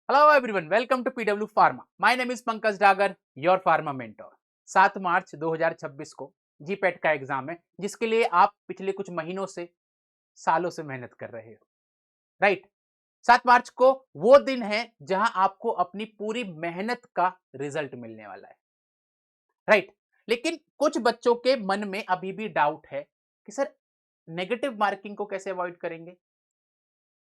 Hello everyone, welcome to PW Pharma. My name is Pankaj Dagar, your pharma mentor. 7 मार्च 2026 को GPAT का exam है जिसके लिए आप पिछले कुछ महीनों से सालों से मेहनत कर रहे हो, राइट? 7 मार्च को वो दिन है जहां आपको अपनी पूरी मेहनत का रिजल्ट मिलने वाला है, राइट? लेकिन कुछ बच्चों के मन में अभी भी डाउट है कि सर नेगेटिव मार्किंग को कैसे अवॉइड करेंगे?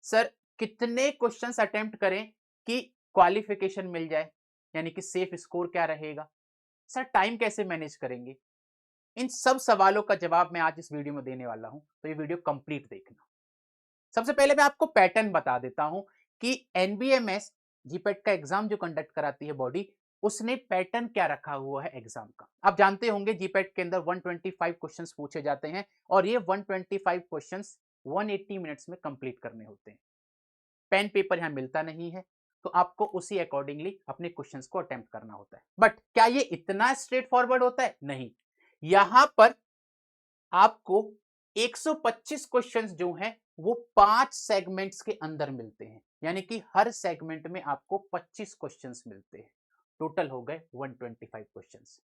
सर कितने क्वेश्चंस अटेम्प्ट करें कि क्वालिफिकेशन मिल जाए, यानी कि सेफ स्कोर क्या रहेगा? सर टाइम कैसे मैनेज करेंगे? इन सब सवालों का जवाब मैं आज इस वीडियो में देने वाला हूं, तो ये वीडियो कंप्लीट देखना। सबसे पहले मैं आपको पैटर्न बता देता हूं कि एनबीएमएस जीपेट का एग्जाम जो कंडक्ट कराती है बॉडी, उसने पैटर्न क्या रखा हुआ है एग्जाम का। आप जानते होंगे जीपेट के अंदर 125 क्वेश्चंस पूछे जाते हैं और ये 125 क्वेश्चंस 180 मिनट्स में कंप्लीट करने होते हैं। पेन पेपर यहां मिलता नहीं है, तो आपको उसी अकॉर्डिंगली अपने क्वेश्चंस को अटेम्प्ट करना होता है। बट क्या ये इतना स्ट्रेट फॉरवर्ड होता है? नहीं। यहां पर आपको 125 क्वेश्चंस जो हैं वो 5 सेगमेंट्स के अंदर मिलते हैं, यानी कि हर सेगमेंट में आपको 25 क्वेश्चंस मिलते हैं। टोटल हो गए 125 क्वेश्चंस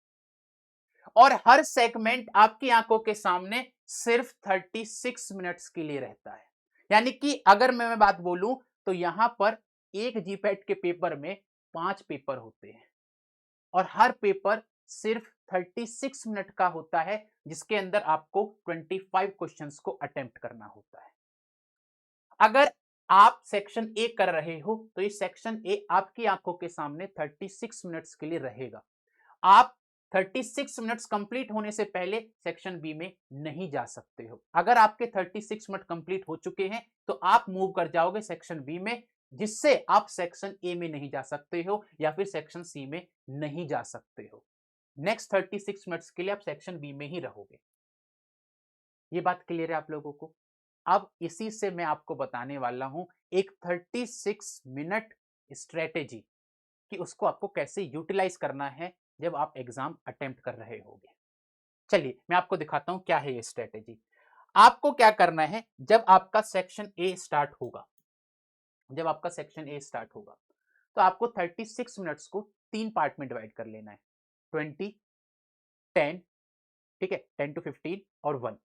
और हर सेगमेंट आपकी आंखों के सामने सिर्फ 36 मिनट्स के लिए रहता है। यानी कि अगर मैं बात बोलूं तो यहां पर एक जीपैट के पेपर में 5 पेपर होते हैं और हर पेपर सिर्फ 36 मिनट का होता है, जिसके अंदर आपको 25 क्वेश्चंस को अटेम्प्ट करना होता है। अगर आप सेक्शन ए कर रहे हो तो ये सेक्शन ए आपकी आंखों के सामने 36 मिनट्स के लिए रहेगा। आप 36 मिनट्स कंप्लीट होने से पहले सेक्शन बी में नहीं जा सकते हो। अगर आपके 36 मिनट कंप्लीट हो चुके हैं तो आप मूव कर जाओगे सेक्शन बी में, जिससे आप सेक्शन ए में नहीं जा सकते हो या फिर सेक्शन सी में नहीं जा सकते हो। नेक्स्ट 36 मिनट्स के लिए आप सेक्शन बी में ही रहोगे। ये बात क्लियर है आप लोगों को? अब इसी से मैं आपको बताने वाला हूं एक 36 मिनट स्ट्रेटेजी कि उसको आपको कैसे यूटिलाइज करना है जब आप एग्जाम अटेम्प्ट कर रहे होगे। चलिए मैं आपको दिखाता हूं क्या है ये स्ट्रेटेजी। आपको क्या करना है, जब आपका सेक्शन ए स्टार्ट होगा, तो आपको 36 मिनट्स को 3 पार्ट में डिवाइड कर लेना है। 20, 10, ठीक है, 10 to 15 और 1।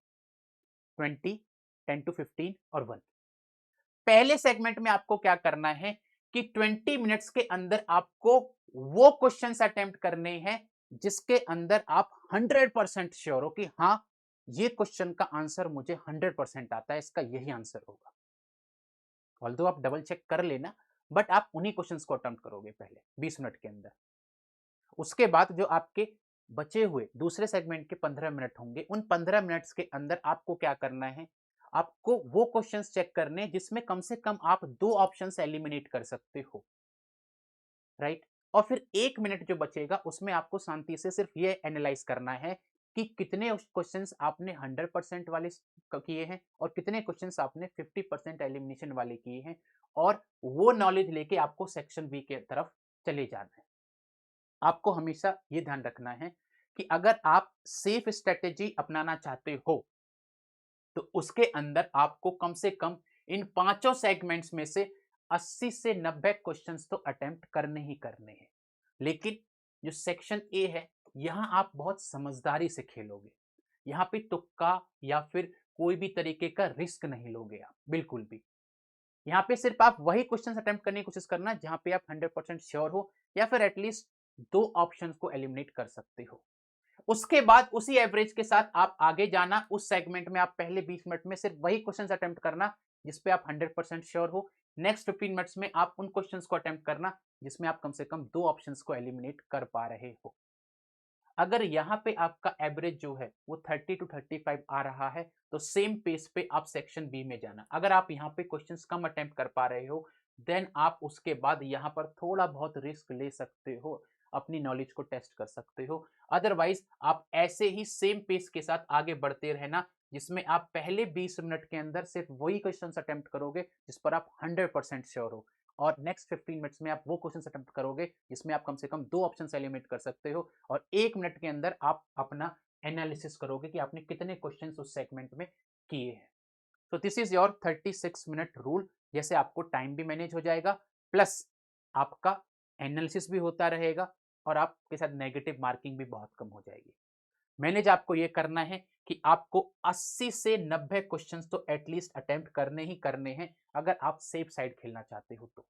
20, 10 to 15 और 1। पहले सेगमेंट में आपको क्या करना है कि 20 मिनट्स के अंदर आपको वो क्वेश्चंस अटेम्प्ट करने हैं जिसके अंदर आप 100% श्योर हो कि हाँ, ये क्वेश्चन का आंसर मुझे 100% आता है, इसका यही आंसर होगा। ऑल्दो आप डबल चेक कर लेना, बट आप उन्हीं क्वेश्चंस को अटेम्प्ट करोगे पहले 20 मिनट के अंदर। उसके बाद जो आपके बचे हुए दूसरे सेगमेंट के 15 मिनट होंगे, उन 15 मिनट्स के अंदर आपको क्या करना है, आपको वो क्वेश्चंस चेक करने जिसमें कम से कम आप 2 ऑप्शंस एलिमिनेट कर सकते हो, राइट? और फिर 1 मिनट जो बचेगा उसमें आपको शांति से सिर्फ ये एनालाइज करना है कि कितने क्वेश्चंस आपने 100% वाले किए हैं और कितने क्वेश्चंस आपने 50% एलिमिनेशन वाले किए हैं, और वो नॉलेज लेके आपको सेक्शन बी के तरफ चले जाना है। आपको हमेशा ये ध्यान रखना है कि अगर आप सेफ स्ट्रेटेजी अपनाना चाहते हो तो उसके अंदर आपको कम से कम इन पांचों सेगमेंट्स में से 80 से 90 क्वेश्चंस तो अटेम्प्ट करने ही करने हैं। लेकिन जो सेक्शन ए है, यहां आप बहुत समझदारी से खेलोगे। यहां पे तुक्का या फिर कोई भी तरीके का रिस्क नहीं लोगे आप, बिल्कुल भी। यहाँ पे सिर्फ आप वही क्वेश्चन अटेम्प्ट करने की कोशिश करना जहां पे आप 100% श्योर हो या फिर एटलीस्ट 2 ऑप्शंस को एलिमिनेट कर सकते हो। उसके बाद उसी एवरेज के साथ आप आगे जाना। उस सेगमेंट में आप पहले 20 मिनट में सिर्फ वही क्वेश्चंस अटेम्प्ट करना जिसपे आप 100% श्योर हो। नेक्स्ट 15 मिनट्स में आप उन क्वेश्चंस को अटेम्प्ट करना जिसमें आप कम से कम 2 ऑप्शंस को एलिमिनेट कर पा रहे हो। अगर यहाँ पे आपका एवरेज जो है वो 30 to 35 आ रहा है तो सेम पेस पे आप सेक्शन बी में जाना। अगर आप यहाँ पे क्वेश्चंस कम अटेम्प्ट कर पा रहे हो देन आप उसके बाद यहाँ पर थोड़ा बहुत रिस्क ले सकते हो, अपनी नॉलेज को टेस्ट कर सकते हो। अदरवाइज आप ऐसे ही सेम पेस के साथ आगे बढ़ते रहना जिसमें आप पहले 20 मिनट के अंदर सिर्फ वही क्वेश्चन अटेम्प्ट करोगे जिस पर आप 100% श्योर हो, और नेक्स्ट 15 मिनट्स में आप वो क्वेश्चन अटेम्प्ट करोगे जिसमें आप कम से कम 2 ऑप्शन एलिमिनेट कर सकते हो, और 1 मिनट के अंदर आप अपना एनालिसिस करोगे कि आपने कितने क्वेश्चन उस सेगमेंट में किए हैं। तो this is your 36 minute rule. जैसे आपको टाइम भी मैनेज हो जाएगा, प्लस आपका एनालिसिस भी होता रहेगा और आपके साथ नेगेटिव मार्किंग भी बहुत कम हो जाएगी। मैनेज आपको ये करना है कि आपको 80 से 90 क्वेश्चंस तो एटलीस्ट अटेम्प्ट करने ही करने हैं अगर आप सेफ साइड खेलना चाहते हो तो।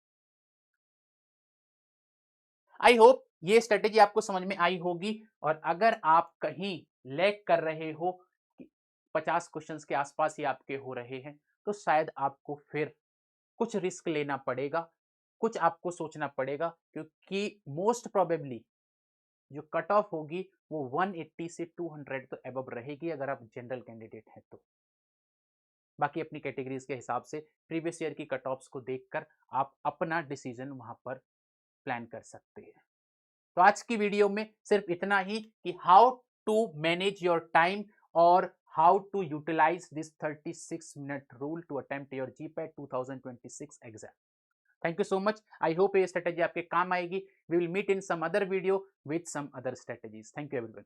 आई होप ये स्ट्रेटेजी आपको समझ में आई होगी, और अगर आप कहीं लैग कर रहे हो कि 50 क्वेश्चंस के आसपास ही आपके हो रहे हैं, तो शायद आपको फिर कुछ रिस्क लेना पड़ेगा, कुछ आपको सोचना पड़ेगा, क्योंकि मोस्ट प्रोबेबली जो कट ऑफ होगी वो 180 से 200 तो अबव रहेगी अगर आप जनरल कैंडिडेट हैं तो। बाकी अपनी कैटेगरीज के हिसाब से प्रीवियस ईयर की कट ऑफ्स को देखकर आप अपना डिसीजन वहां पर प्लान कर सकते हैं। तो आज की वीडियो में सिर्फ इतना ही कि how to manage your time और how to utilize this 36 minute rule to attempt your GPAT 2026 exam. Thank you so much. I hope ये स्ट्रेटेजी आपके काम आएगी। We will meet in some other video with some other strategies. Thank you everyone.